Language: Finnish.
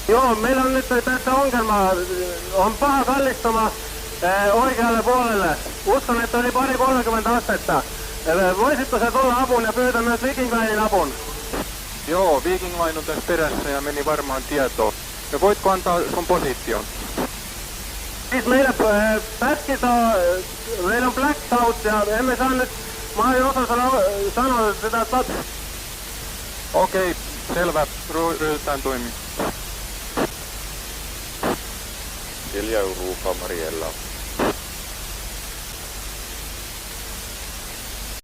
Joo, meillä on nyt tässä ongelma. On paha kallistuma oikealle puolelle. Uskon, että oli pari 30 astetta. Voisitko sä tulla apuun ja pyytää myös Viking Linein apun? Joo, Viking Line on tässä perässä ja meni varmaan tietoon. Ja voitko antaa sun position? Siis meillä meillä on blackout ja emme saa nyt, mä en osaa sanoa sitä Okei, selvä. Ryhdytään toimimaan. Hiljaa Ruuka Mariella.